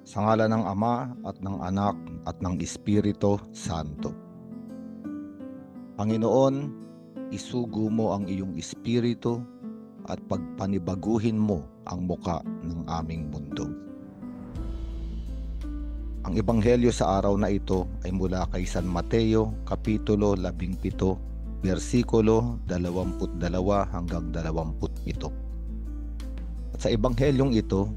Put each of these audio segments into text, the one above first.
Sa ngalan ng Ama at ng Anak at ng Espiritu Santo. Panginoon, isugo mo ang iyong espiritu at pagpanibaguhin mo ang muka ng aming mundo. Ang ebanghelyo sa araw na ito ay mula kay San Mateo, Kapitulo 17, versikulo 22 hanggang 27. At sa ebanghelyong ito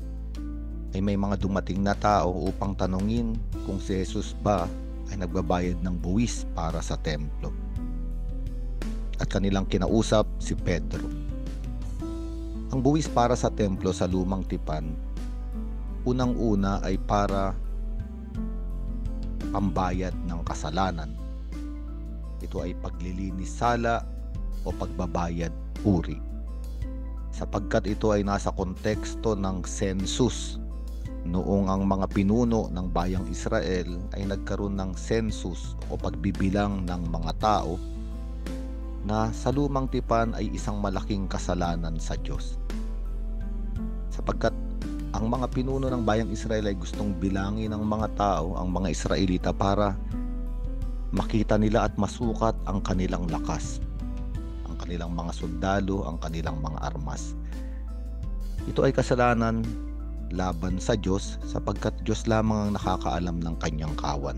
ay may mga dumating na tao upang tanungin kung si Jesus ba ay nagbabayad ng buwis para sa templo. At kanilang kinausap si Pedro. Ang buwis para sa templo sa lumang tipan, unang-una ay para pambayad ng kasalanan. Ito ay paglilinis sala o pagbabayad puri. Sapagkat ito ay nasa konteksto ng census. Noong ang mga pinuno ng bayang Israel ay nagkaroon ng census o pagbibilang ng mga tao na sa lumang tipan ay isang malaking kasalanan sa Diyos. Sapagkat ang mga pinuno ng bayang Israel ay gustong bilangin ng mga tao, ang mga Israelita, para makita nila at masukat ang kanilang lakas, ang kanilang mga sundalo, ang kanilang mga armas. Ito ay kasalanan laban sa Diyos, sapagkat Diyos lamang ang nakakaalam ng kanyang kawan.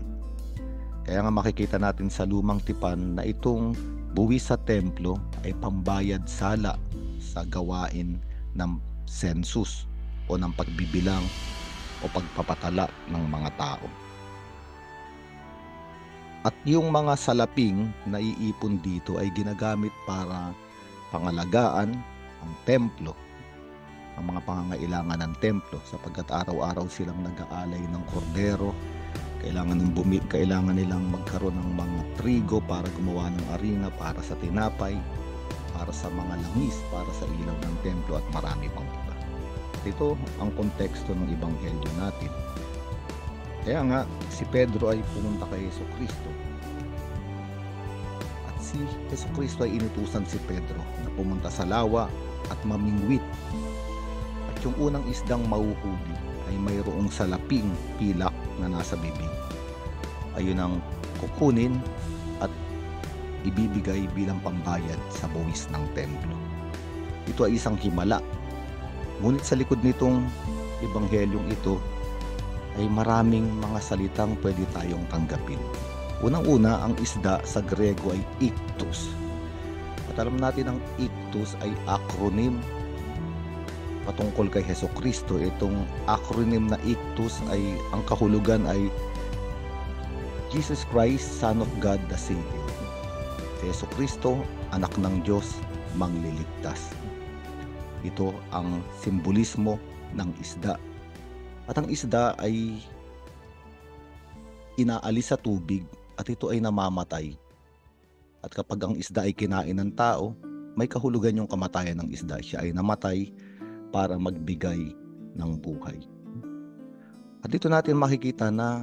Kaya nga makikita natin sa lumang tipan na itong buwis sa templo ay pambayad sala sa gawain ng census o ng pagbibilang o pagpapatala ng mga tao. At yung mga salaping na iipon dito ay ginagamit para pangalagaan ang templo, ang mga pangangailangan ng templo, sapagkat araw-araw silang nag-aalay ng kordero. Kailangan nilang magkaroon ng mga trigo para gumawa ng arena, para sa tinapay, para sa mga langis, para sa ilaw ng templo at marami pang iba. Ito ang konteksto ng ebanghelyo natin. Kaya nga si Pedro ay pumunta kay Jesucristo. At si Jesucristo ay inutusan si Pedro na pumunta sa lawa at mamingwit. At yung unang isdang mahuhuli ay mayroong salaping pilak na nasa bibig. Ayun ang kukunin at ibibigay bilang pambayad sa buwis ng templo. Ito ay isang himala. Ngunit sa likod nitong ebanghelyong ito ay maraming mga salitang pwede tayong tanggapin. Unang-una, ang isda sa Grego ay iktus. At alam natin ang iktus ay acronym patungkol kay Jesucristo. Itong acronym na iktus ay ang kahulugan ay Jesus Christ, Son of God, the Savior. Si Jesucristo, anak ng Diyos, mangliligtas. Ito ang simbolismo ng isda. At ang isda ay inaalis sa tubig at ito ay namamatay. At kapag ang isda ay kinain ng tao, may kahulugan yung kamatayan ng isda. Siya ay namatay para magbigay ng buhay. At dito natin makikita na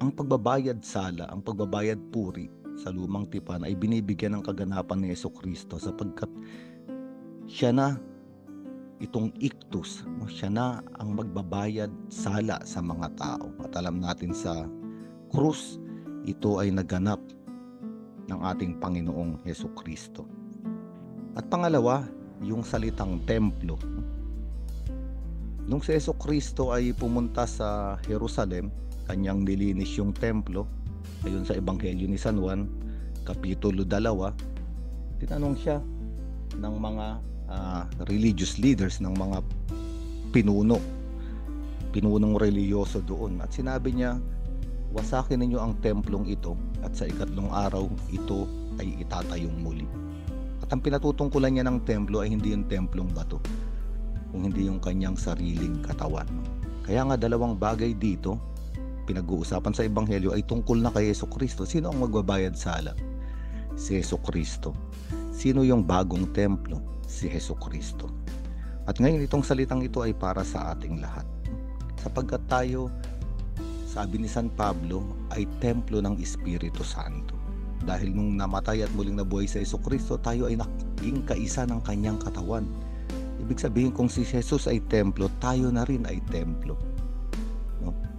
ang pagbabayad sala, ang pagbabayad puri sa lumang tipan ay binibigyan ng kaganapan ni Jesucristo, sapagkat siya na itong iktus, siya na ang magbabayad sala sa mga tao. At alam natin sa krus, ito ay naganap ng ating Panginoong Jesucristo. At pangalawa, yung salitang templo. Nung si Jesucristo ay pumunta sa Jerusalem, kanyang nilinis yung templo. Ayon sa ebanghelyo ni San Juan, Kapitulo 2, tinanong siya ng mga religious leaders, ng mga pinunong reliyoso doon. At sinabi niya, wasakin ninyo ang templong ito at sa ikatlong araw ito ay itatayong muli. At ang pinatutungkulan niya ng templo ay hindi yung templong bato, kung hindi yung kanyang sariling katawan. Kaya nga dalawang bagay dito pinag-uusapan sa ebanghelyo ay tungkol na kay Jesucristo. Sino ang magbabayad sala? Si Jesucristo. Sino yung bagong templo? Si Jesucristo. At ngayon itong salitang ito ay para sa ating lahat. Sapagkat tayo, sabi ni San Pablo, ay templo ng Espiritu Santo. Dahil nung namatay at muling nabuhay sa Jesucristo, tayo ay naging kaisa ng kanyang katawan. Ibig sabihin, kung si Jesus ay templo, tayo na rin ay templo.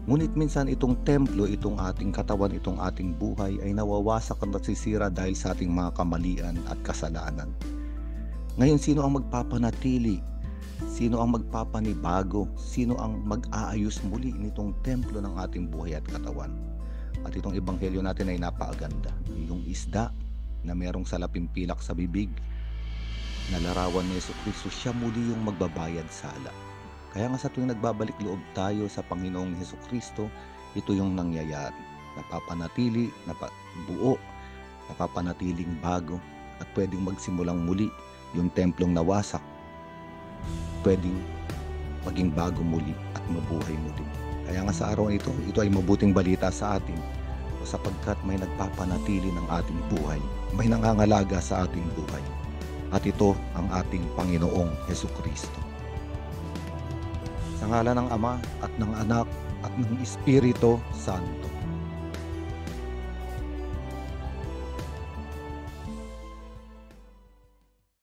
Ngunit minsan itong templo, itong ating katawan, itong ating buhay ay nawawasak at nasisira dahil sa ating mga kamalian at kasalanan. Ngayon, sino ang magpapanatili? Sino ang magpapanibago? Sino ang mag-aayos muli nitong templo ng ating buhay at katawan? At itong ebanghelyo natin ay napakaganda. Yung isda na merong salaping pilak sa bibig, na larawan ni Jesucristo, siya muli yung magbabayad sala. Kaya nga sa tuwing nagbabalik loob tayo sa Panginoong Jesucristo, ito yung nangyayari. Napapanatili, buo, napapanatiling bago, at pwedeng magsimulang muli yung templong nawasak. Pwedeng maging bago muli at mabuhay muli. Kaya nga sa araw ito ay mabuting balita sa atin sapagkat may nagpapanatili ng ating buhay, may nangangalaga sa ating buhay. At ito ang ating Panginoong Jesucristo. Sa ngalan ng Ama at ng Anak at ng Espiritu Santo.